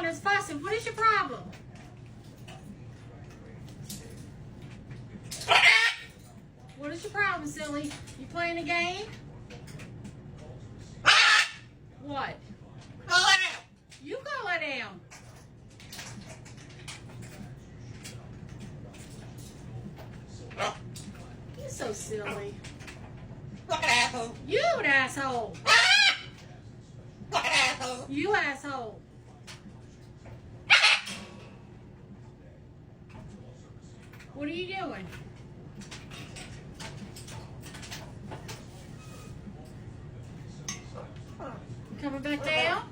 one that's fussing. What is your problem? What is your problem, silly? You playing a game? What? Go lay down. You go lay down. You're so silly. Fucking asshole. You an asshole. Fucking asshole. You asshole. What are you doing? Coming back down?